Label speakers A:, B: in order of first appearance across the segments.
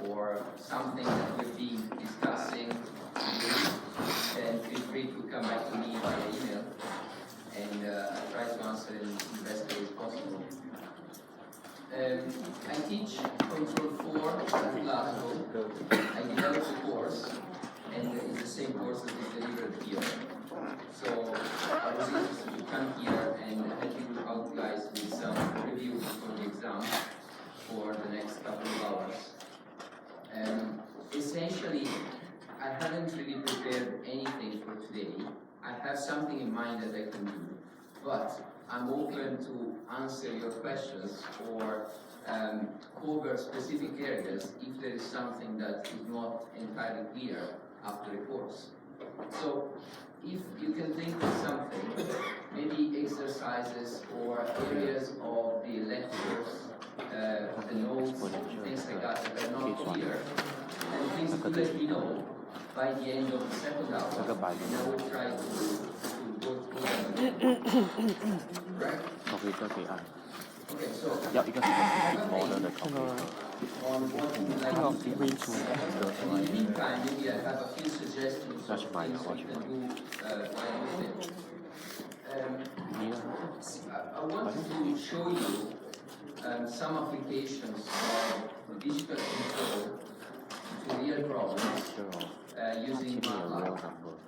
A: or something that we've been discussing, then feel free to come back to me via email, and I'll try to answer in the best way as possible. I teach Control 4 at Glasgow. I developed a course, and it's the same course that is delivered here. So I was interested to come here and help you out guys with some reviews for the exam for the next couple of hours. Essentially, I haven't really prepared anything for today. I have something in mind that I can do, but I'm open to answer your questions or cover specific areas if there is something that is not entirely clear after the course. So if you can think of something, maybe exercises or areas of the lectures, the notes, things like that that are not clear, and please do let me know by the end of the second hour, and I will try to go through them. Right? Okay, so I have a on what you would like to do. And in the meantime, maybe I have a few suggestions of things we can do while we finish. I wanted to show you some applications of digital control to real problems using MATLAB.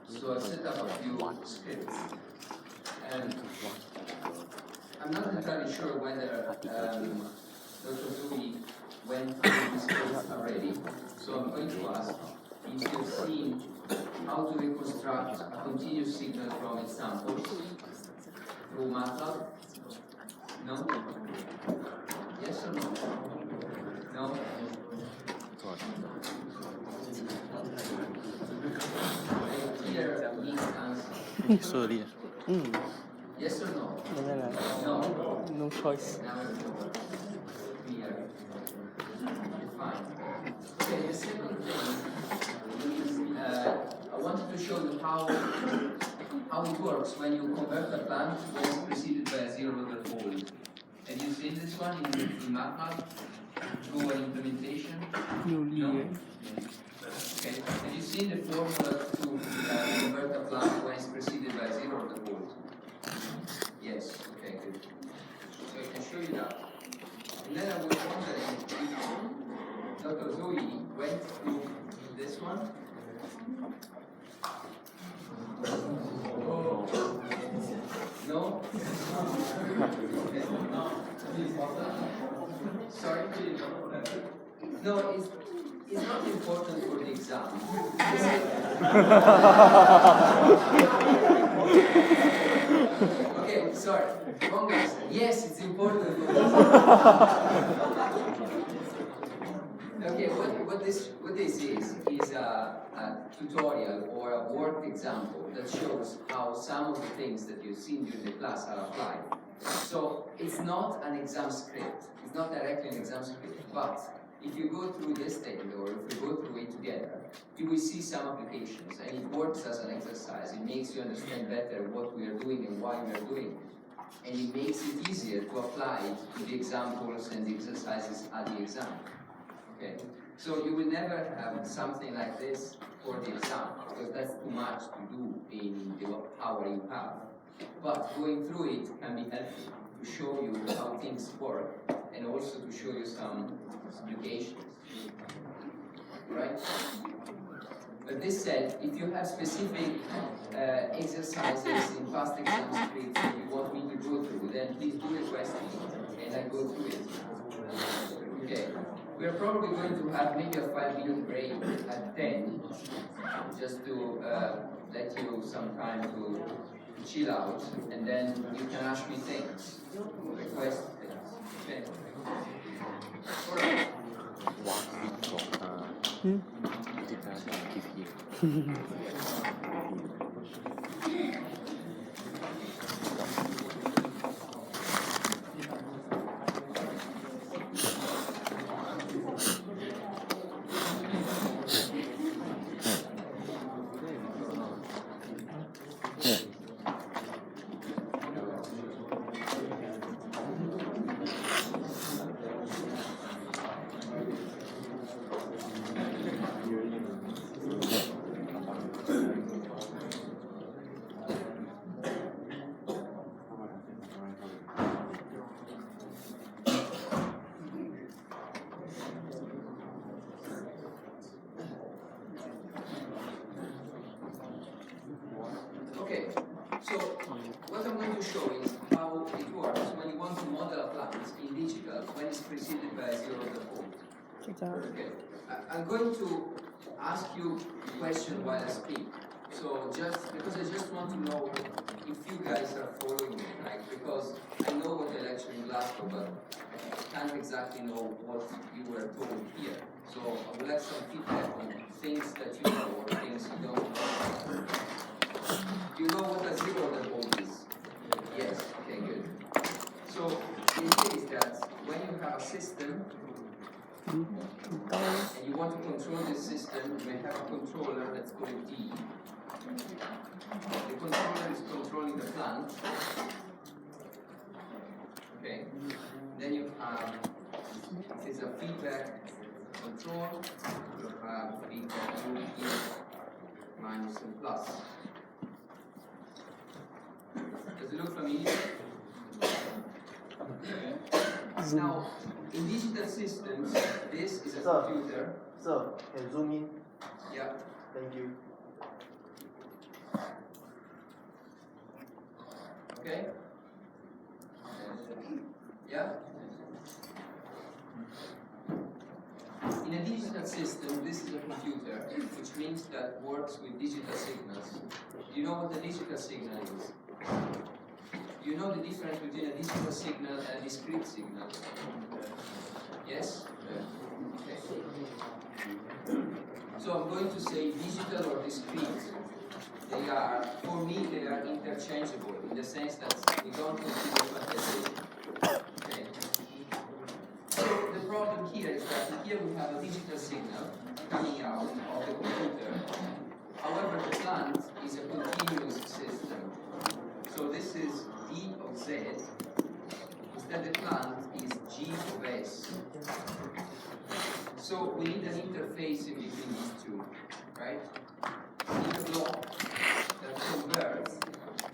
A: So I set up a few scripts. And I'm not entirely sure whether Dr. Zui went through these codes already. So I'm going to ask if you've seen how to reconstruct a continuous signal from examples through MATLAB. No? Yes or no? No? Here, mixed answer.
B: Sorry.
A: Yes or no?
B: No. No choice.
A: Now clear. Fine. Okay, the second thing is I wanted to show you how it works when you convert a plant when it's preceded by a zero-order fold. Have you seen this one in MATLAB through an implementation? No? Okay. Have you seen the formula to convert a plant when it's preceded by a zero-order fold? Yes. Okay, good. So I can show you that. And then I was wondering if Dr. Zoe went through this one. No? Okay. Sorry? No, it's not important for the exam. Okay, sorry. Wrong answer. Yes, it's important for the exam. Okay, what this is a tutorial or a worked example that shows how some of the things that you've seen during the class are applied. So it's not an exam script. It's not directly an exam script, but if you go through this thing, or if we go through it together, you will see some applications, and it works as an exercise. It makes you understand better what we are doing and why we are doing it. And it makes it easier to apply it to the examples and the exercises at the exam. Okay? So you will never have something like this for the exam, because that's too much to do in the hour you have. But going through it can be helpful to show you how things work, and also to show you some applications. Right? But this said, if you have specific exercises in past exam scripts that you want me to go through, then please do request me, and I go through it. Okay. We are probably going to have maybe a 5-minute break at 10, just to let you some time to chill out, and then you can ask me things, request things. Okay. All right. Okay. I'm going to ask you a question while I speak. So just because I just want to know if you guys are following me, right? Because I know what I lecture in Glasgow, but I can't exactly know what you were told here. So I would like some feedback on things that you know or things you don't know. Do you know what a zero-order pole is? Yes. Okay, good. So the idea is that when you have a system and you want to control this system, you may have a controller that's called D. The controller is controlling the plant. Okay. Then you have, it is a feedback control. You have feedback loop minus and plus. Does it look familiar? Now, in digital systems, this is a computer.
C: Sir, can zoom in?
A: Yeah.
C: Thank you.
A: Okay? Yeah? In a digital system, this is a computer, which means that works with digital signals. Do you know what a digital signal is? Do you know the difference between a digital signal and a discrete signal? Yes? Okay. So I'm going to say digital or discrete. They are, for me, they are interchangeable in the sense that we don't consider quantization. Okay. So the problem here is that here we have a digital signal coming out of the computer. However, the plant is a continuous system. So this is D of Z. Instead, the plant is G of S. So we need an interface in between these two, right? We need a block that converts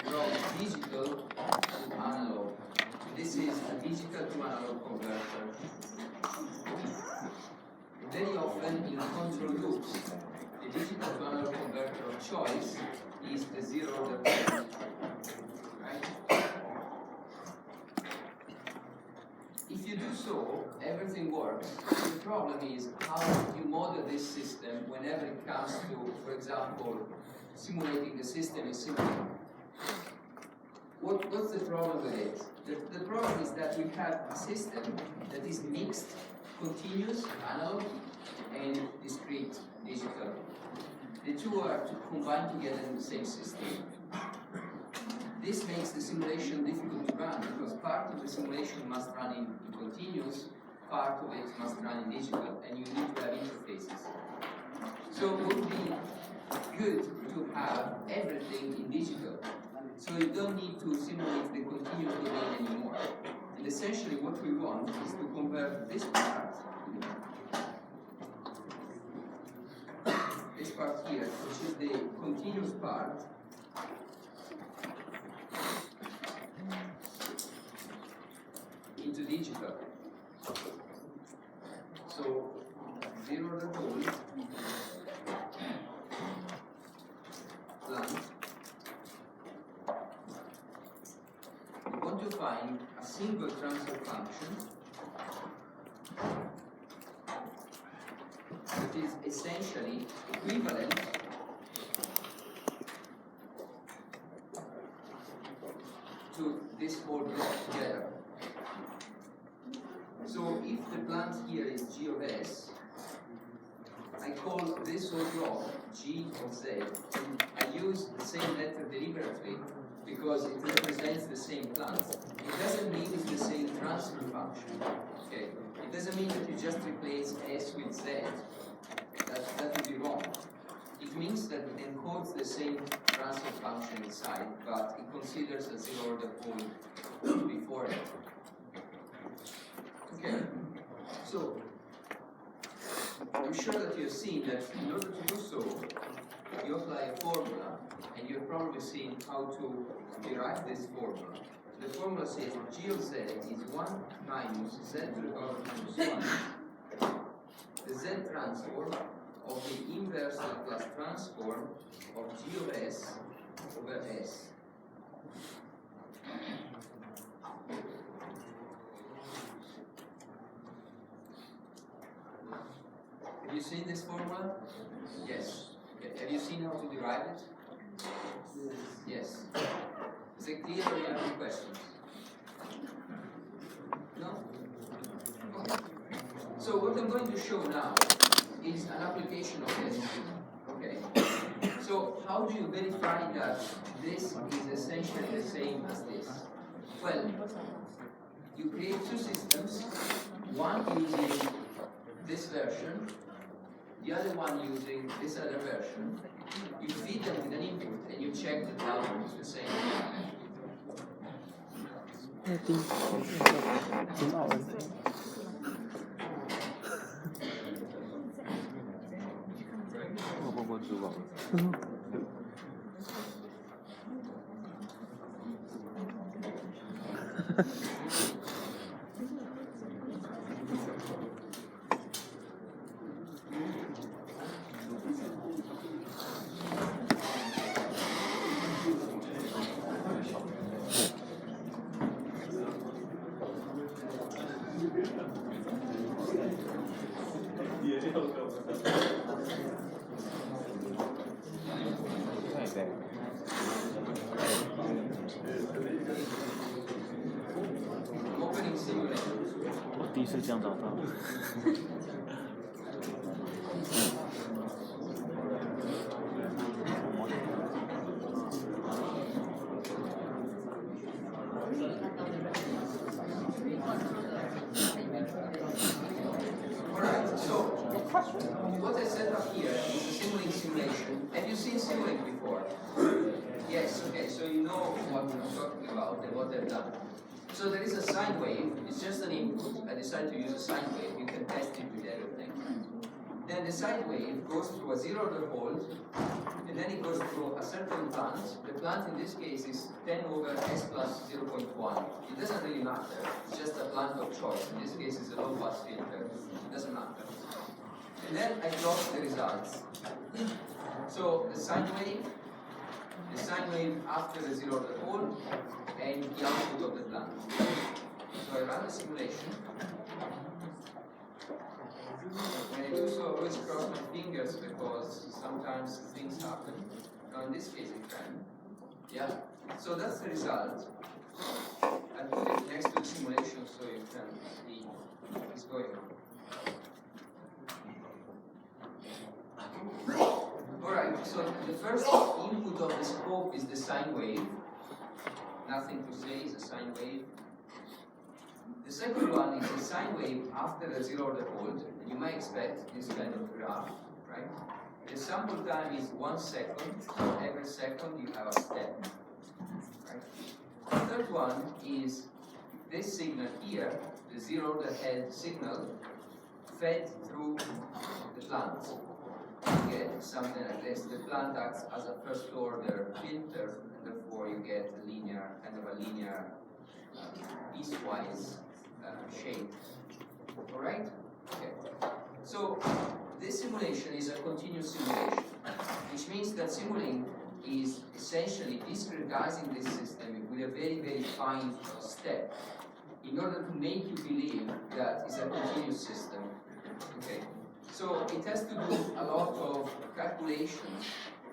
A: from digital to analog. This is a digital to analog converter. Very often in control loops, the digital to analog converter of choice is the zero-order pole, right? If you do so, everything works. The problem is how you model this system whenever it comes to, for example, simulating the system in simple. What's the problem with it? The problem is that we have a system that is mixed, continuous, analog, and discrete, digital. The two are to combine together in the same system. This makes the simulation difficult to run because part of the simulation must run in continuous, part of it must run in digital, and you need to have interfaces. So it would be good to have everything in digital. So you don't need to simulate the continuous domain anymore. And essentially what we want is to convert this part here, which is the continuous part, into digital. So 0-order pole plant. We want to find a single transfer function that is essentially equivalent to this whole block together. So if the plant here is G of S, I call this whole block G of Z, and I use the same letter deliberately because it represents the same plant. It doesn't mean it's the same transfer function. Okay? It doesn't mean that you just replace S with Z. That would be wrong. It means that it encodes the same transfer function inside, but it considers a zero-order pole before it. Okay, so I'm sure that you've seen that in order to do so, you apply a formula, and you've probably seen how to derive this formula. The formula says G of Z is 1 minus Z to the power minus 1. The Z transform of the inverse Laplace transform of G of S over S. Have you seen this formula? Yes. Okay. Have you seen how to derive it? Yes. Is it clear or you have any questions? No? Okay. So what I'm going to show now is an application of this. Okay. So how do you verify that this is essentially the same as this? Well, you create two systems, one using this version, the other one using this other version. You feed them with an input and you check that the output is the same.
B: 挺好玩的。我知道。
A: Opening simulation.
B: 我第一次这样找到。
A: Alright, so what I set up here is a Simulink simulation. Have you seen Simulink before? Yes, okay, so you know what I'm talking about and what they've done. So there is a sine wave, it's just an input. I decided to use a sine wave, you can test it with everything. Then the sine wave goes through a zero-order hold, and then it goes through a certain plant. The plant in this case is 10 over s plus 0.1. It doesn't really matter, it's just a plant of choice. In this case it's a low-pass filter, it doesn't matter. And then I plot the results. So the sine wave after the zero-order hold, and the output of the plant. So I run the simulation. When I do so, I always cross my fingers because sometimes things happen. Now in this case it can. Yeah. So that's the result. I'll put it next to the simulation so you can see what's going on. Alright, so the first input of the scope is the sine wave. Nothing to say, it's a sine wave. The second one is a sine wave after a zero-order hold. You might expect this kind of graph, right? The sample time is 1 second. Every second you have a step. Right? The third one is this signal here, the zero-order head signal, fed through the plant. You get something like this. The plant acts as a first-order filter, and therefore you get a linear, piecewise shape. All right? Okay. So this simulation is a continuous simulation, which means that Simulink is essentially discretizing this system with a very, very fine step in order to make you believe that it's a continuous system. Okay. So it has to do a lot of calculations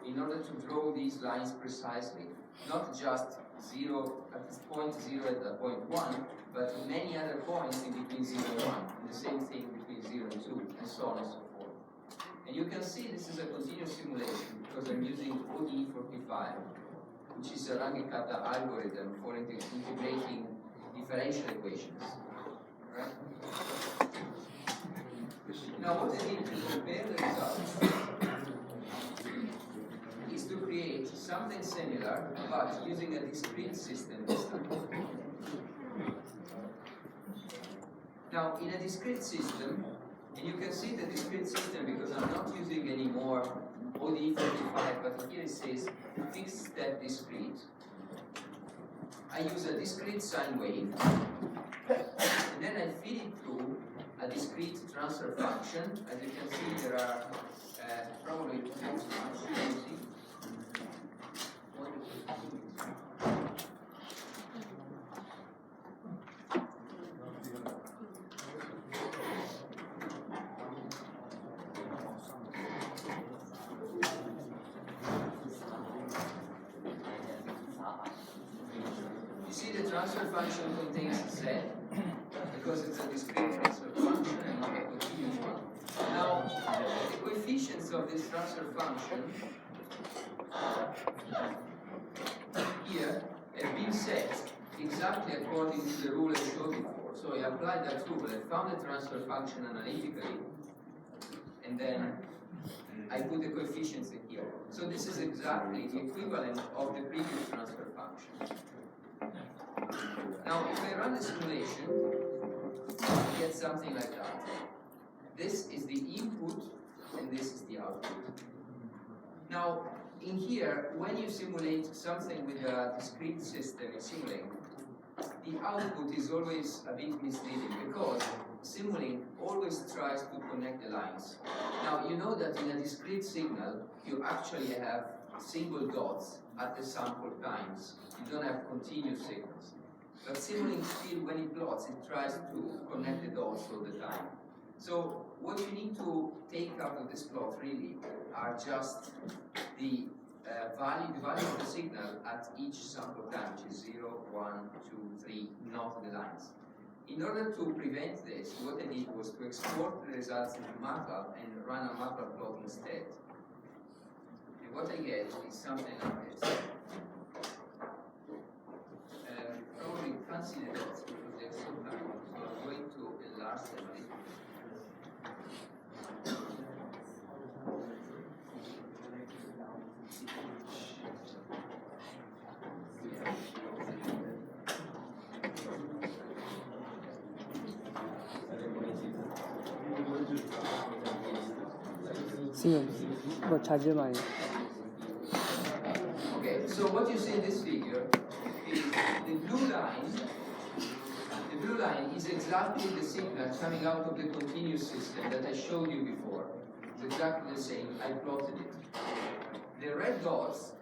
A: in order to draw these lines precisely, not just 0 at this point 0 at the point 1, but many other points in between 0 and 1, and the same thing between 0 and 2, and so on and so forth. And you can see this is a continuous simulation because I'm using ODE45, which is a Runge-Kutta algorithm for integrating differential equations. Right? Now what I did to compare the results is to create something similar, but using a discrete system this time. Now, in a discrete system, and you can see the discrete system because I'm not using any more ODE45, but here it says fixed step discrete. I use a discrete sine wave, and then I feed it through a discrete transfer function. As you can see, there are probably too much. see the transfer function contains z because it's a discrete transfer function and not a continuous one. Now, the coefficients of this transfer function here have been set exactly according to the rule I showed before. So I applied that rule, I found the transfer function analytically, and then I put the coefficients in here. So this is exactly the equivalent of the previous transfer function. Now, if I run the simulation, I get something like that. This is the input, and this is the output. Now, in here, when you simulate something with a discrete system in Simulink, the output is always a bit misleading because Simulink always tries to connect the lines. Now, you know that in a discrete signal, you actually have single dots at the sample times. You don't have continuous signals. But Simulink still, when it plots, it tries to connect the dots all the time. So what you need to take out of this plot really are just the value of the signal at each sample time, which is 0, 1, 2, 3, not the lines. In order to prevent this, what I did was to export the results into MATLAB and run a MATLAB plot instead. And what I get is something like this. Probably you can't see the dots because they're so tiny, so I'm going to enlarge them a little. Okay, so what you see in this figure is the blue line. The blue line is exactly the signal coming out of the continuous system that I showed you before. It's exactly the same. I plotted it. The red dots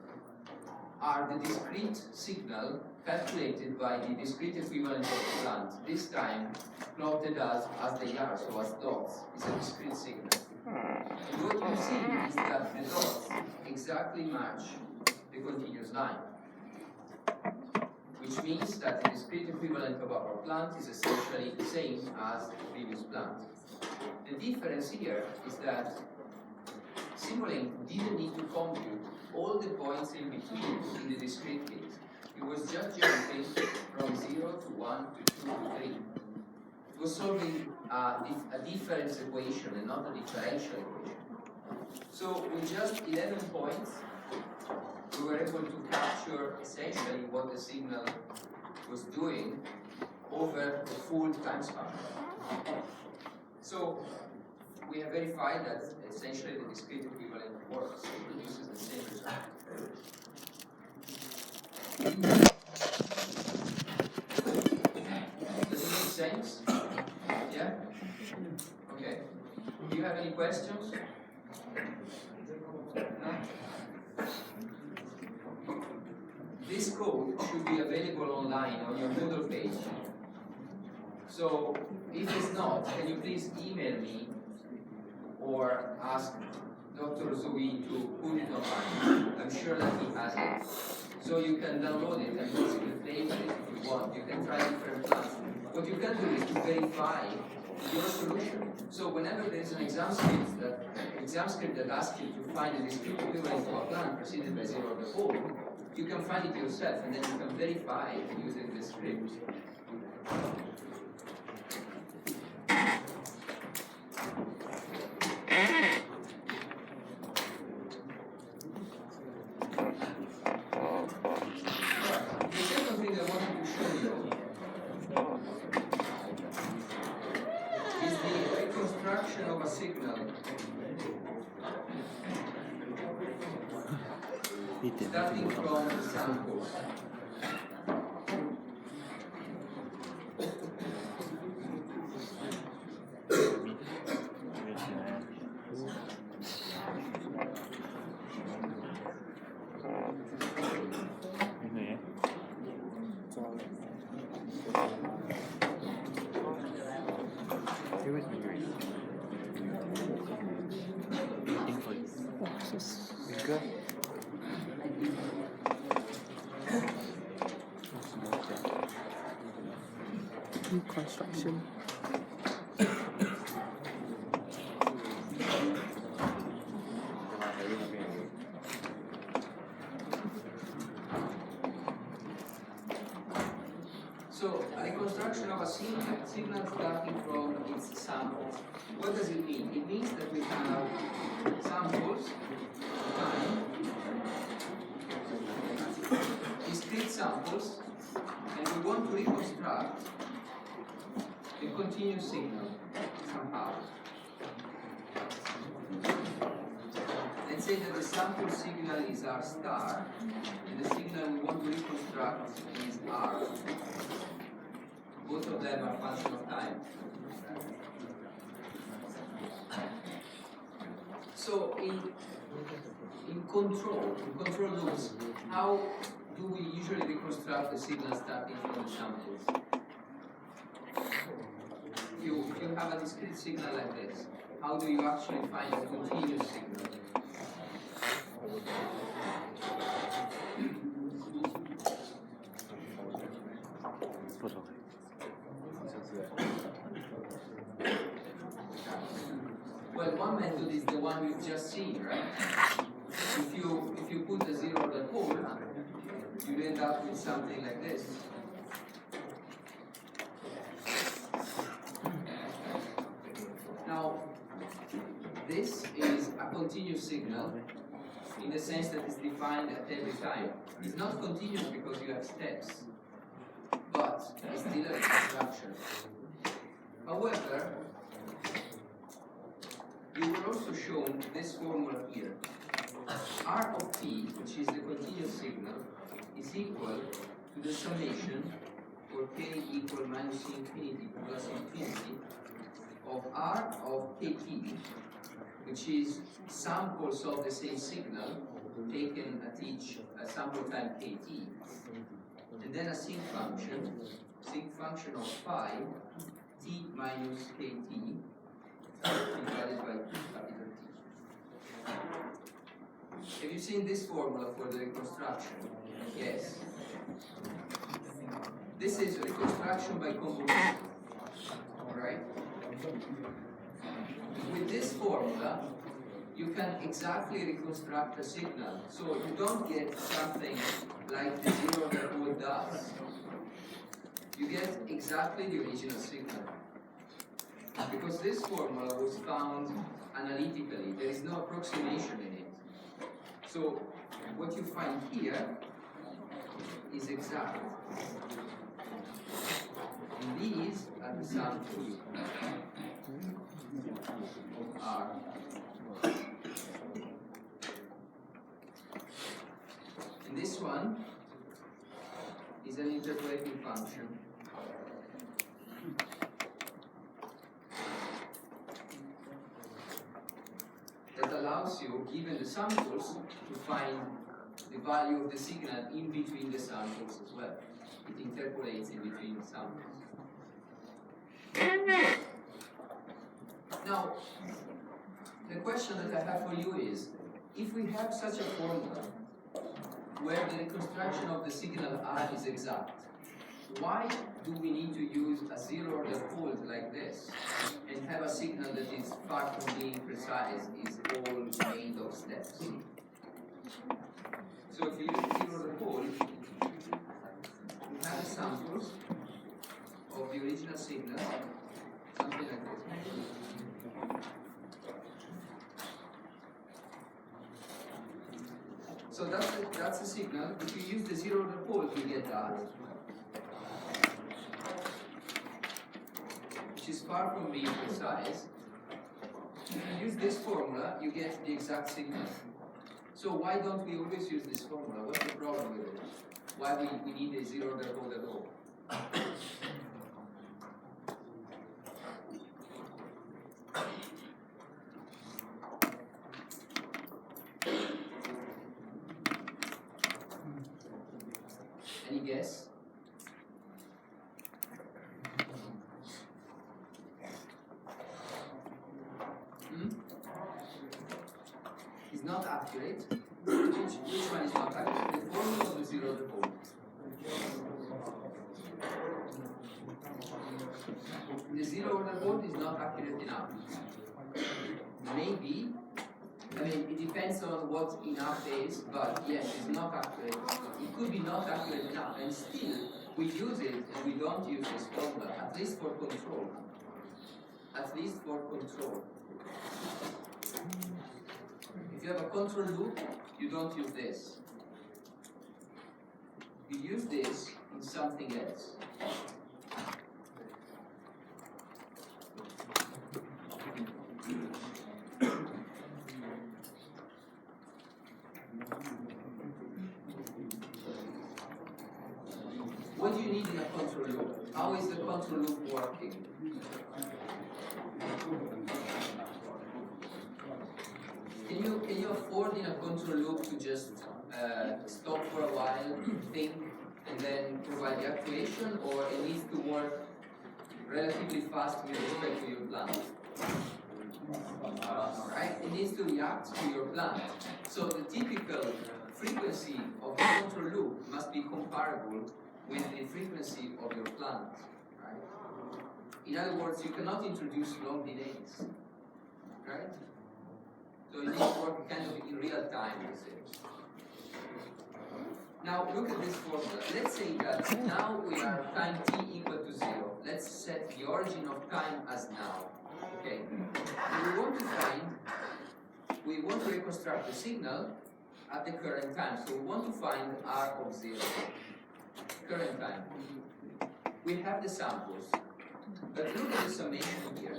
A: are the discrete signal calculated by the discrete equivalent of the plant. This time plotted as they are, so as dots. It's a discrete signal. And what you see is that the dots exactly match the continuous line, which means that the discrete equivalent of our plant is essentially the same as the previous plant. The difference here is that Simulink didn't need to compute all the points in between in the discrete case. It was just jumping from 0 to 1 to 2 to 3. It was solving a difference equation and not a differential equation. So with just 11 points, we were able to capture essentially what the signal was doing over the full time span. So we have verified that essentially the discrete equivalent works. It produces the same result. Does it make sense? Yeah? Okay. Do you have any questions? No? This code should be available online on your Moodle page. So if it's not, can you please email me or ask Dr. Zoe to put it online? I'm sure that he has it. So you can download it and basically play with it if you want. You can try different plans. What you can do is to verify your solution. So whenever there is an exam script that asks you to find a discrete equivalent of a plan preceded by 0 or the whole, you can find it yourself and then you can verify it using the script. The second thing I wanted to show you is the reconstruction of a signal starting from the samples.
B: Good. Reconstruction.
A: So, a reconstruction of a signal starting from its samples. What does it mean? It means that we have samples, time, discrete samples, and we want to reconstruct a continuous signal somehow. Let's say that the sample signal is R star, and the signal we want to reconstruct is R. Both of them are function of time. So in control loops, how do we usually reconstruct the signal starting from the samples? If you have a discrete signal like this, how do you actually find a continuous signal? Well, one method is the one you've just seen, right? If you put a zero on the pole, you end up with something like this. Now, this is a continuous signal in the sense that it's defined at every time. It's not continuous because you have steps, but it's still a reconstruction. However, you were also shown this formula here. R of t, which is the continuous signal, is equal to the summation for k equal minus infinity plus infinity of R of kt, which is samples of the same signal taken at each sample time kt, and then a sinc function of phi t minus kt divided by capital T. Have you seen this formula for the reconstruction? Yes. This is reconstruction by convolution. Alright? With this formula, you can exactly reconstruct a signal. So you don't get something like the zero that pole does. You get exactly the original signal. Because this formula was found analytically, there is no approximation in it. So what you find here is exact. And these are the samples of R. And this one is an interpolating function. That allows you, given the samples, to find the value of the signal in between the samples as well. It interpolates in between the samples. Now, the question that I have for you is, if we have such a formula where the reconstruction of the signal R is exact, why do we need to use a zero-order pole like this and have a signal that is far from being precise, is all made of steps? So if you use a zero-order pole, you have samples of the original signal, something like this. So that's the signal. If you use the zero-order pole, you get that, which is far from being precise. If you use this formula, you get the exact signal. So why don't we always use this formula? What's the problem with it? Why we need a zero-order pole at all? Any guess? It's not accurate. Which one is not accurate? The formula of the zero-order pole. The zero order board is not accurate enough. Maybe, I mean, it depends on what enough is, but yes, it's not accurate. It could be not accurate enough, and still we use it and we don't use this formula, at least for control. At least for control. If you have a control loop, you don't use this. You use this in something else. What do you need in a control loop? How is the control loop working? Can you afford in a control loop to just stop for a while, think, and then provide the actuation, or it needs to work relatively fast with respect to your plant? Right? It needs to react to your plant. So the typical frequency of the control loop must be comparable with the frequency of your plant. Right? In other words, you cannot introduce long delays. Right? So it needs to work kind of in real time, let's say. Now look at this formula. Let's say that now we are time t equal to 0. Let's set the origin of time as now. Okay. And we want to reconstruct the signal at the current time. So we want to find r of 0. Current time. We have the samples. But look at the summation here.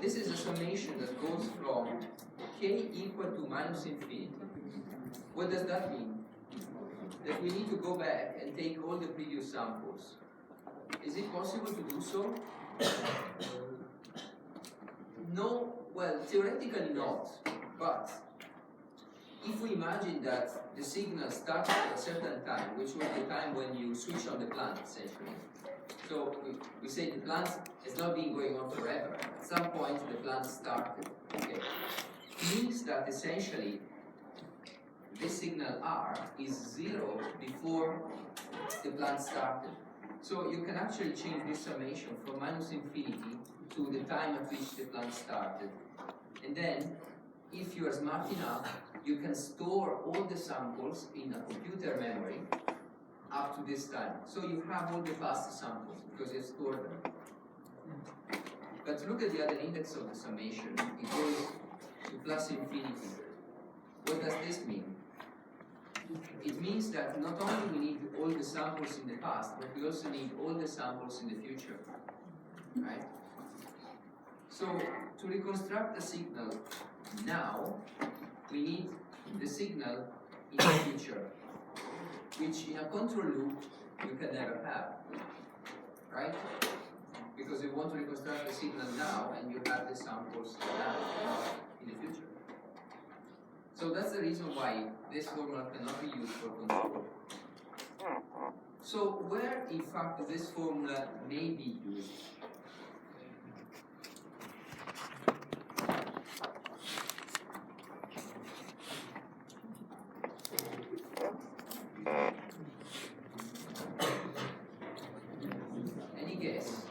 A: This is a summation that goes from k equal to minus infinity. What does that mean? That we need to go back and take all the previous samples. Is it possible to do so? No, well, theoretically not. But if we imagine that the signal starts at a certain time, which was the time when you switch on the plant, essentially. So we say the plant has not been going on forever. At some point, the plant started. Okay. Means that essentially this signal R is 0 before the plant started. So you can actually change this summation from minus infinity to the time at which the plant started. And then, if you are smart enough, you can store all the samples in a computer memory up to this time. So you have all the past samples because you stored them. But look at the other index of the summation. It goes to plus infinity. What does this mean? It means that not only we need all the samples in the past, but we also need all the samples in the future. Right? So to reconstruct the signal now, we need the signal in the future, which in a control loop you can never have. Right? Because you want to reconstruct the signal now and you have the samples now in the future. So that's the reason why this formula cannot be used for control. So where in fact this formula may be used? Any guess?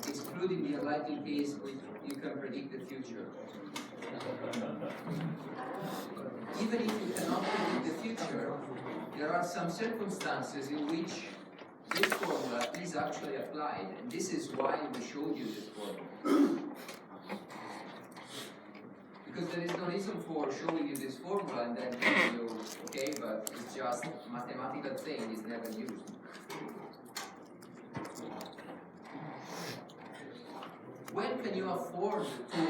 A: Excluding the unlikely case which you can predict the future. Even if you cannot predict the future, there are some circumstances in which this formula is actually applied, and this is why we showed you this formula. Because there is no reason for showing you this formula and then telling you, okay, but it's just a mathematical thing, it's never used. When can you afford to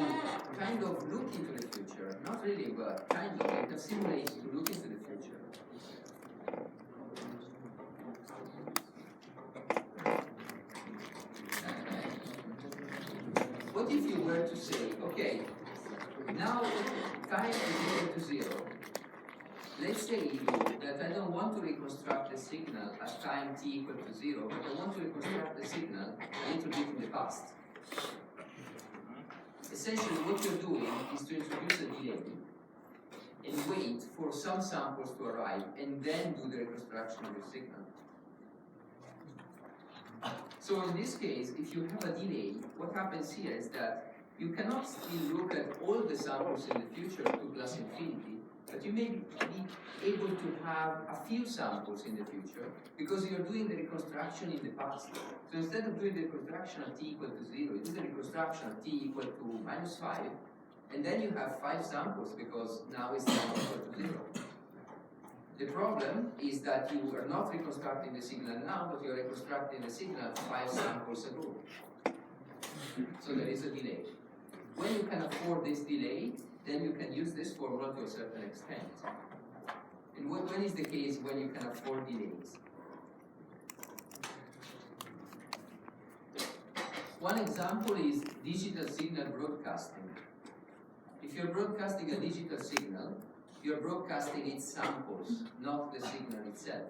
A: kind of look into the future? Not really, but kind of. You can simulate to look into the future. What if you were to say, okay, now time is equal to 0. Let's say that I don't want to reconstruct the signal at time t equal to 0, but I want to reconstruct the signal a little bit in the past. essentially what you're doing is to introduce a delay and wait for some samples to arrive and then do the reconstruction of your signal. So in this case, if you have a delay, what happens here is that you cannot still look at all the samples in the future to plus infinity, but you may be able to have a few samples in the future because you're doing the reconstruction in the past. So instead of doing the reconstruction at t equal to 0, you do the reconstruction at t equal to -5, and then you have 5 samples because now it's t equal to 0. The problem is that you are not reconstructing the signal now, but you're reconstructing the signal 5 samples ago. So there is a delay. When you can afford this delay, then you can use this formula to a certain extent. And when is the case when you can afford delays? One example is digital signal broadcasting. If you're broadcasting a digital signal, you're broadcasting its samples, not the signal itself.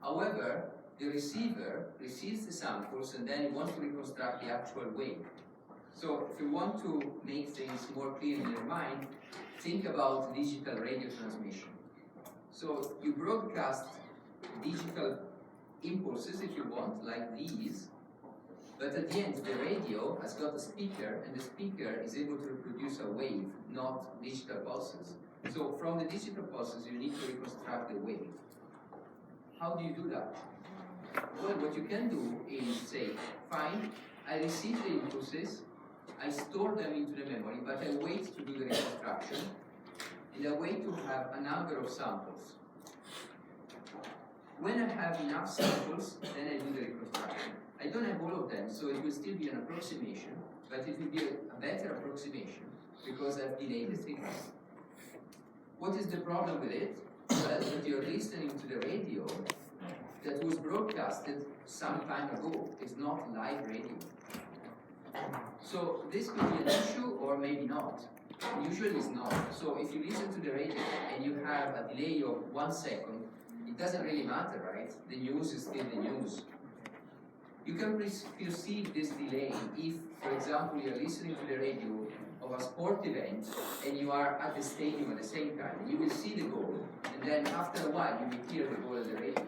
A: However, the receiver receives the samples and then it wants to reconstruct the actual wave. So if you want to make things more clear in your mind, think about digital radio transmission. So you broadcast digital impulses, if you want, like these, but at the end the radio has got a speaker and the speaker is able to reproduce a wave, not digital pulses. So from the digital pulses you need to reconstruct the wave. How do you do that? Well, what you can do is say, fine, I receive the impulses, I store them into the memory, but I wait to do the reconstruction, and I wait to have a number of samples. When I have enough samples, then I do the reconstruction. I don't have all of them, so it will still be an approximation, but it will be a better approximation because I've delayed the signal. What is the problem with it? Well, that you're listening to the radio that was broadcasted some time ago. It's not live radio. So this could be an issue or maybe not. Usually it's not. So if you listen to the radio and you have a delay of 1 second, it doesn't really matter, right? The news is still the news. You can perceive this delay if, for example, you're listening to the radio of a sport event and you are at the stadium at the same time. You will see the goal, and then after a while you will hear the goal at the radio.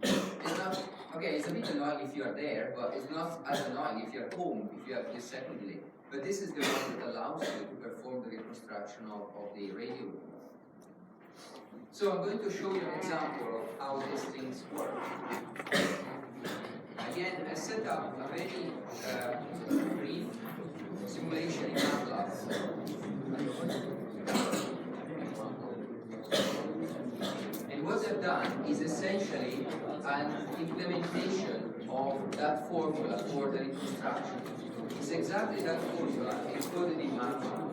A: It's not, okay, it's a bit annoying if you are there, but it's not as annoying if you're at home, if you have this second delay. But this is the one that allows you to perform the reconstruction of the radio. So I'm going to show you an example of how these things work. Again, I set up a very brief simulation in MATLAB. And what I've done is essentially an implementation of that formula for the reconstruction. It's exactly that formula encoded in MATLAB.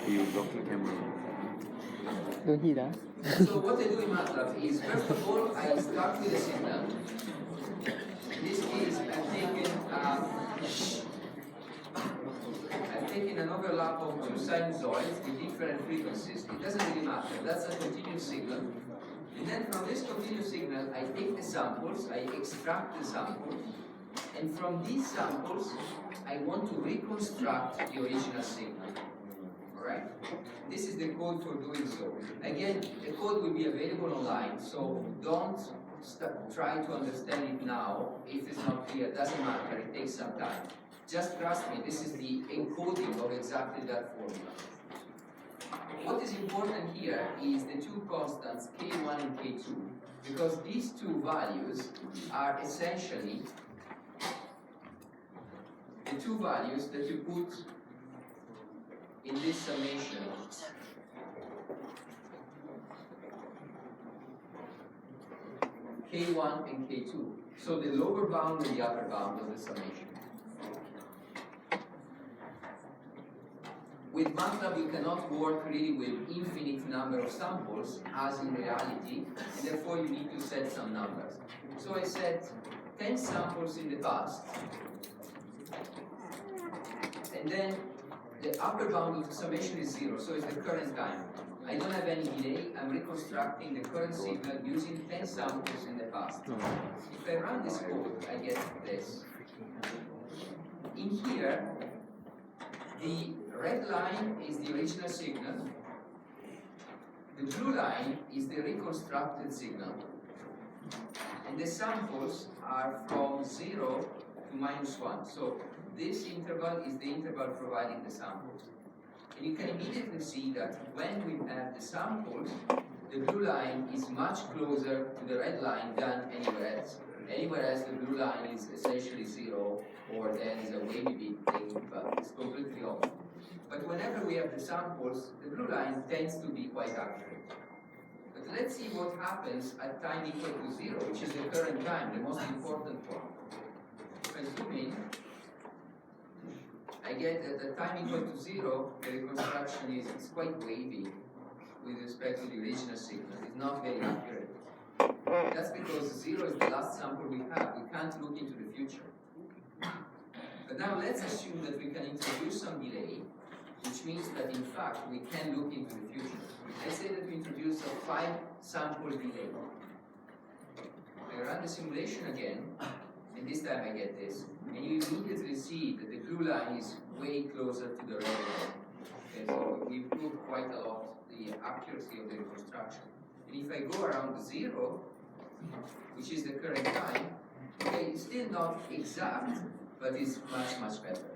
B: You block the camera.
D: Don't hear that.
A: So what I do in MATLAB is, first of all, I start with a signal. In this case, I've taken an overlap of 2 sinusoids with different frequencies. It doesn't really matter. That's a continuous signal. And then from this continuous signal, I take the samples, I extract the samples, and from these samples, I want to reconstruct the original signal. Alright? This is the code for doing so. Again, the code will be available online, so don't try to understand it now. If it's not clear, it doesn't matter, it takes some time. Just trust me, this is the encoding of exactly that formula. What is important here is the 2 constants, K1 and K2, because these 2 values are essentially the 2 values that you put in this summation. K1 and K2. So the lower bound and the upper bound of the summation. With MATLAB, you cannot work really with infinite number of samples, as in reality, and therefore you need to set some numbers. So I set 10 samples in the past, and then the upper bound of the summation is 0, so it's the current time. I don't have any delay, I'm reconstructing the current signal using 10 samples in the past. If I run this code, I get this. In here, the red line is the original signal, the blue line is the reconstructed signal, and the samples are from 0 to -1. So this interval is the interval providing the samples. And you can immediately see that when we have the samples, the blue line is much closer to the red line than anywhere else. Anywhere else, the blue line is essentially 0, or there is a wavy bit thing, but it's completely off. But whenever we have the samples, the blue line tends to be quite accurate. But let's see what happens at time equal to 0, which is the current time, the most important one. If I zoom in, I get that at time equal to 0, the reconstruction is quite wavy with respect to the original signal. It's not very accurate. That's because 0 is the last sample we have. We can't look into the future. But now let's assume that we can introduce some delay, which means that in fact we can look into the future. Let's say that we introduce a 5-sample delay. I run the simulation again, and this time I get this. And you immediately see that the blue line is way closer to the red line. Okay, so we improved quite a lot the accuracy of the reconstruction. And if I go around 0, which is the current time, okay, it's still not exact, but it's much, much better.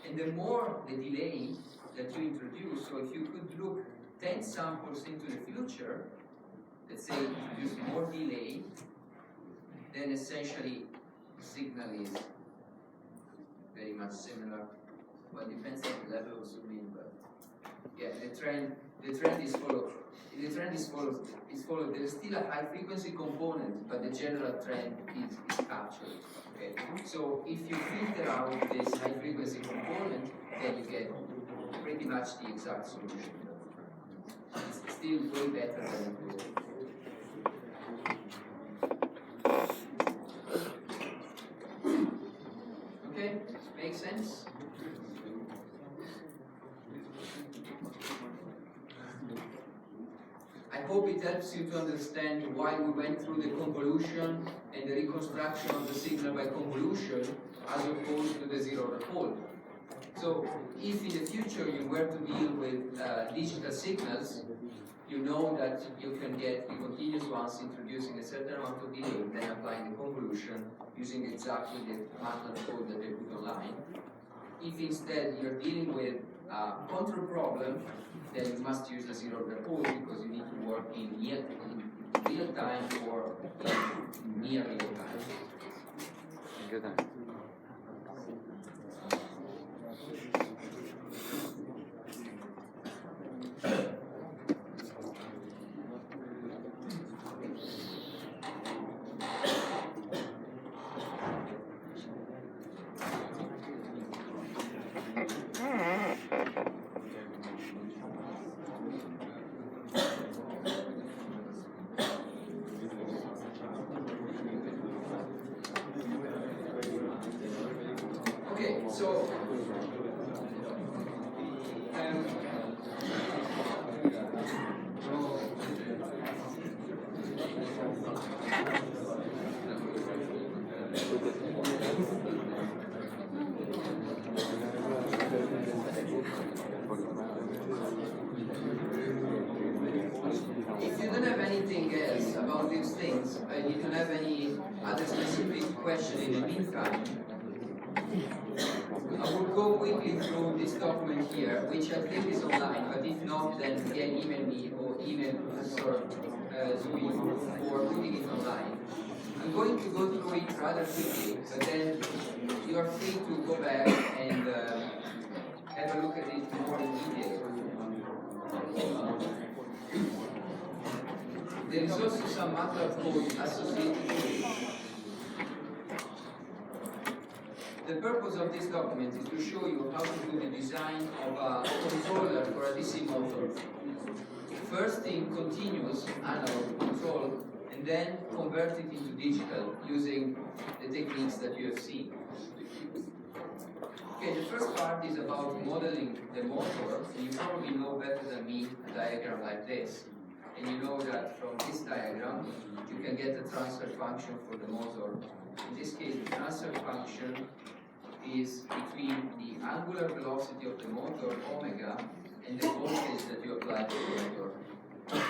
A: And the more the delay that you introduce, so if you could look 10 samples into the future, let's say introduce more delay, then essentially the signal is very much similar. Well, it depends on the level of zooming, but yeah, the trend is followed. The trend is followed. There is still a high frequency component, but the general trend is captured. Okay? So if you filter out this high frequency component, then you get pretty much the exact solution. It's still way better than it was. Okay? Makes sense? I hope it helps you to understand why we went through the convolution and the reconstruction of the signal by convolution as opposed to the zero report. So if in the future you were to deal with digital signals, you know that you can get the continuous ones introducing a certain amount of delay, then applying the convolution using exactly the MATLAB code that they put online. If instead you're dealing with a control problem, then you must use a zero report because you need to work in real time or in near real time.
D: Good time.
A: Okay, so if you don't have anything else about these things, and you don't have any other specific question in the meantime, I will go quickly through this document here, which I think is online, but if not, then again email me or email Professor Zui for putting it online. I'm going to go through it rather quickly, but then you are free to go back and have a look at it more in detail. There is also some MATLAB code associated with it. The purpose of this document is to show you how to do the design of a controller for a DC motor. First in continuous analog control, and then convert it into digital using the techniques that you have seen. Okay, the first part is about modeling the motor, and you probably know better than me a diagram like this. And you know that from this diagram, you can get the transfer function for the motor. In this case, the transfer function is between the angular velocity of the motor, omega, and the voltage that you apply to the motor, V.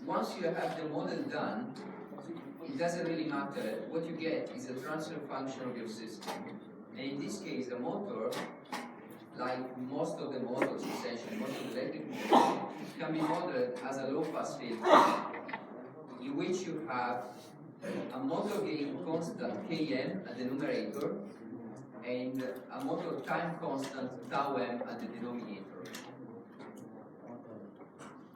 A: Once you have the model done, it doesn't really matter. What you get is a transfer function of your system. And in this case, the motor, like most of the models, essentially, most of the electric motors, can be modeled as a low-pass filter, in which you have a motor gain constant Km at the numerator, and a motor time constant tau m at the denominator.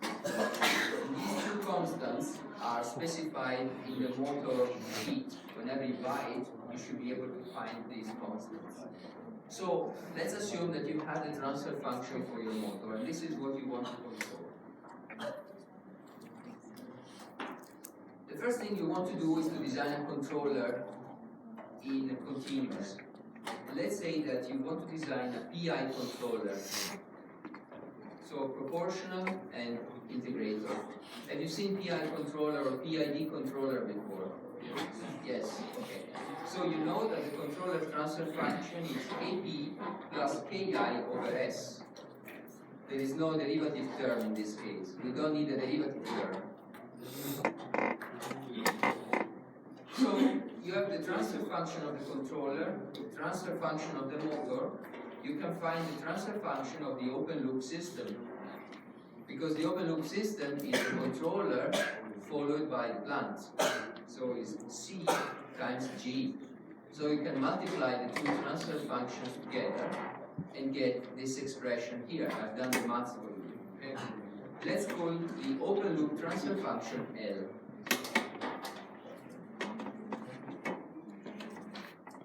A: These two constants are specified in the motor sheet. Whenever you buy it, you should be able to find these constants. So let's assume that you have the transfer function for your motor, and this is what you want to control. The first thing you want to do is to design a controller in continuous. Let's say that you want to design a PI controller. So proportional and integrator. Have you seen PI controller or PID controller before? Yes, okay. So you know that the controller transfer function is Kp plus Ki over S. There is no derivative term in this case. We don't need a derivative term. So you have the transfer function of the controller, the transfer function of the motor. You can find the transfer function of the open loop system, because the open loop system is the controller followed by the plant. So it's C times G. So you can multiply the two transfer functions together and get this expression here. I've done the math for you. Okay? Let's call the open loop transfer function L.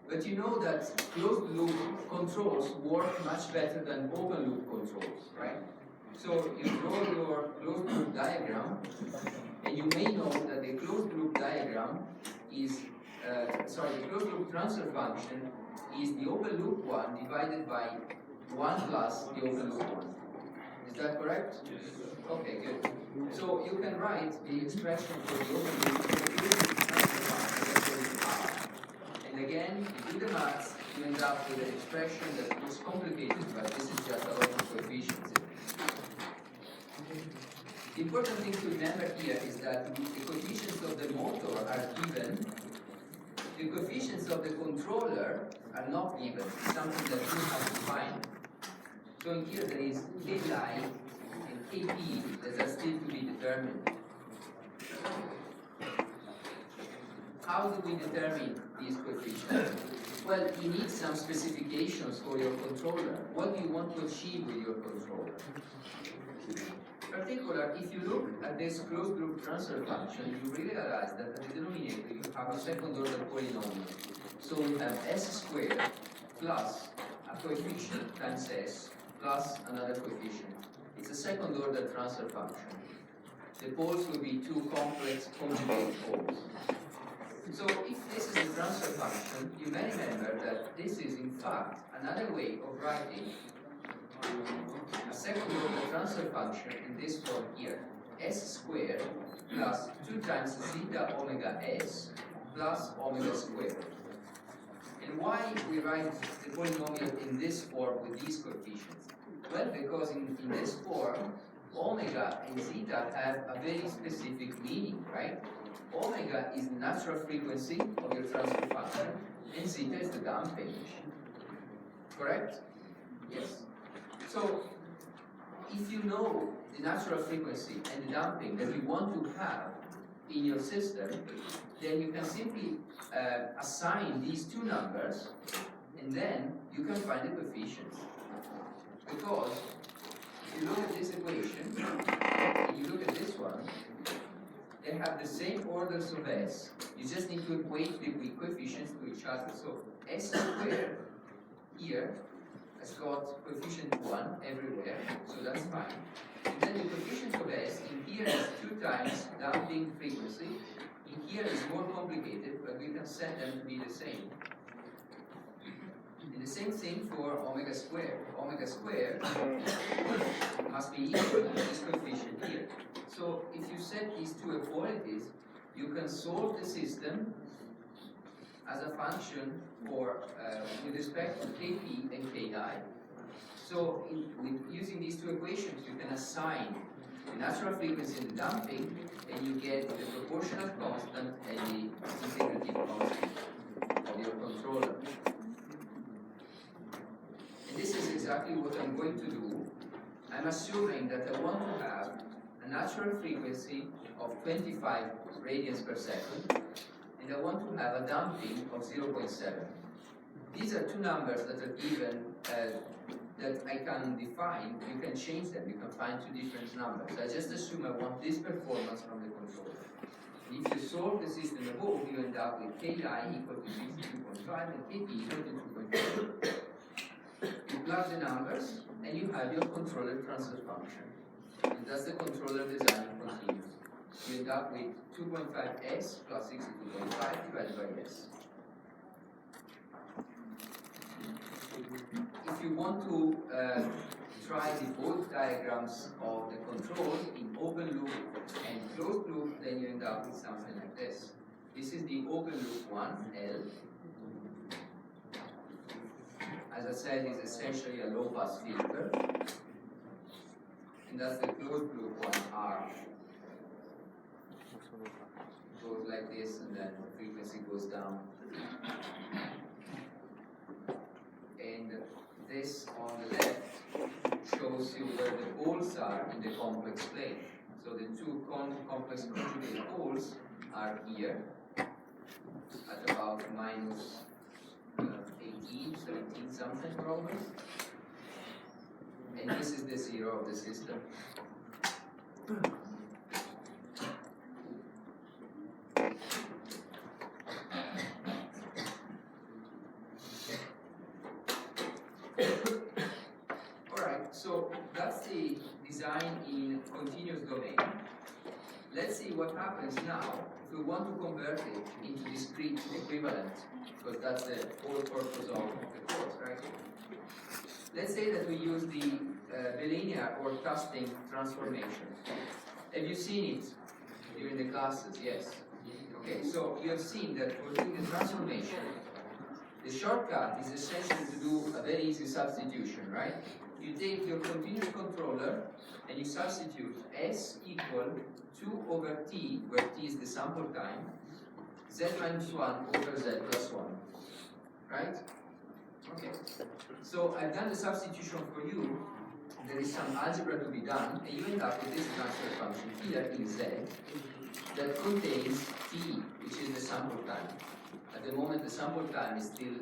A: But you know that closed loop controls work much better than open loop controls, right? So you draw your closed loop diagram, and you may know that the closed loop diagram is, the closed loop transfer function is the open loop one divided by 1 plus the open loop one. Is that correct? Yes. Okay, good. So you can write the expression for the open loop transfer function. And again, if you do the maths, you end up with an expression that looks complicated, but this is just a lot of coefficients. The important thing to remember here is that the coefficients of the motor are given. The coefficients of the controller are not given. It's something that you have to find. So in here there is Ki and Kp that are still to be determined. How do we determine these coefficients? Well, you need some specifications for your controller. What do you want to achieve with your controller? In particular, if you look at this closed loop transfer function, you realize that at the denominator you have a second order polynomial. So we have s squared plus a coefficient times s plus another coefficient. It's a second order transfer function. The poles will be two complex conjugate poles. So if this is the transfer function, you may remember that this is in fact another way of writing a second order transfer function in this form here. S squared plus 2 times zeta omega s plus omega squared. And why we write the polynomial in this form with these coefficients? Well, because in this form, omega and zeta have a very specific meaning, right? Omega is the natural frequency of your transfer function, and zeta is the damping. Correct? Yes. So, if you know the natural frequency and the damping that you want to have in your system, then you can simply assign these two numbers, and then you can find the coefficients. Because if you look at this equation, and you look at this one, they have the same orders of s. You just need to equate the coefficients to each other. So s squared here has got coefficient 1 everywhere, so that's fine. And then the coefficient of s in here is 2 times damping frequency. In here is more complicated, but we can set them to be the same. And the same thing for omega squared. Omega squared must be equal to this coefficient here. So if you set these two equalities, you can solve the system as a function for with respect to Kp and Ki. So with using these two equations, you can assign the natural frequency and the damping, and you get the proportional constant and the integrative constant of your controller. And this is exactly what I'm going to do. I'm assuming that I want to have a natural frequency of 25 radians per second, and I want to have a damping of 0.7. These are two numbers that are given that I can define. You can change them. You can find two different numbers. I just assume I want this performance from the controller. And if you solve the system above, you end up with Ki equal to 62.5 and Kp equal to 2.4. You plug the numbers, and you have your controller transfer function. And that's the controller design continuous. You end up with 2.5s plus 62.5 divided by s. If you want to try the both diagrams of the control in open loop and closed loop, then you end up with something like this. This is the open loop one, L. As I said, it's essentially a low-pass filter. And that's the closed loop one, R. Goes like this, and then the frequency goes down. And this on the left shows you where the poles are in the complex plane. So the two complex conjugate poles are here at about minus 18, 17 something probably. And this is the zero of the system. Alright, so that's the design in continuous domain. Let's see what happens now if we want to convert it into discrete equivalent, because that's the whole purpose of the course, right? Let's say that we use the bilinear or casting transformation. Have you seen it during the classes? Yes. Okay, so you have seen that for doing the transformation, the shortcut is essentially to do a very easy substitution, right? You take your continuous controller and you substitute S equal 2 over T, where T is the sample time, Z minus 1 over Z plus 1, right? Okay, so I've done the substitution for you. There is some algebra to be done, and you end up with this transfer function here in Z that contains T, which is the sample time. At the moment, the sample time is still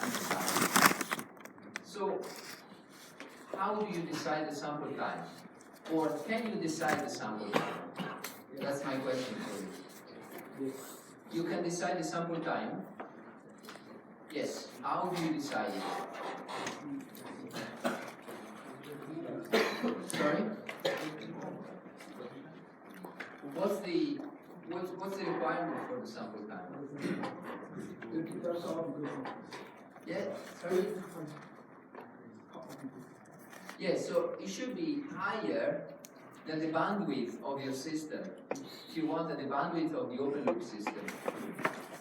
A: undecided. So, how do you decide the sample time? Or can you decide the sample time? That's my question for you. You can decide the sample time. Yes. How do you decide it? Sorry? What's the requirement for the sample time? Yeah, sorry? Yes, so it should be higher than the bandwidth of your system. If you want the bandwidth of the open loop system.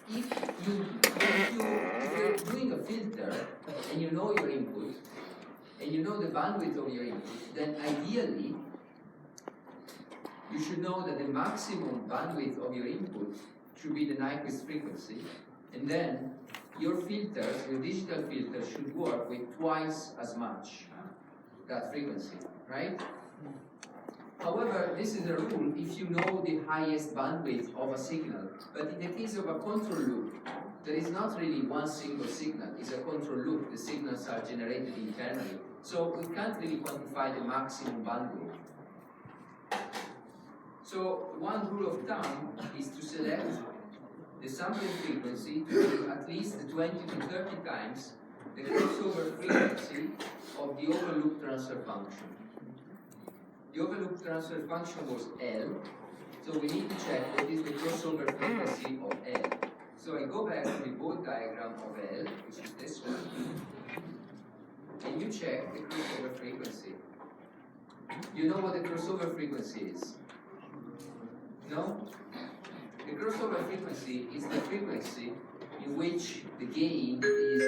A: If you're doing a filter and you know your input and you know the bandwidth of your input, then ideally you should know that the maximum bandwidth of your input should be the Nyquist frequency, and then your filters, your digital filter, should work with twice as much that frequency, right? However, this is a rule if you know the highest bandwidth of a signal. But in the case of a control loop, there is not really one single signal. It's a control loop. The signals are generated internally. So we can't really quantify the maximum bandwidth. So one rule of thumb is to select the sampling frequency to be at least 20 to 30 times the crossover frequency of the open loop transfer function. The open loop transfer function was L, so we need to check what is the crossover frequency of L. So I go back to the board diagram of L, which is this one. and you check the crossover frequency. You know what the crossover frequency is? No? The crossover frequency is the frequency in which the gain is...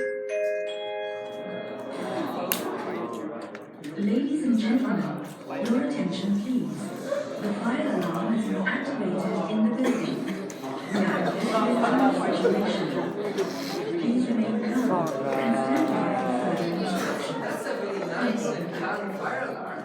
E: Ladies and gentlemen, your attention please. The fire alarm has been activated in the building. We are investigating the situation. Please remain calm and stand by for further instructions.
A: That's a very nice and calm fire alarm.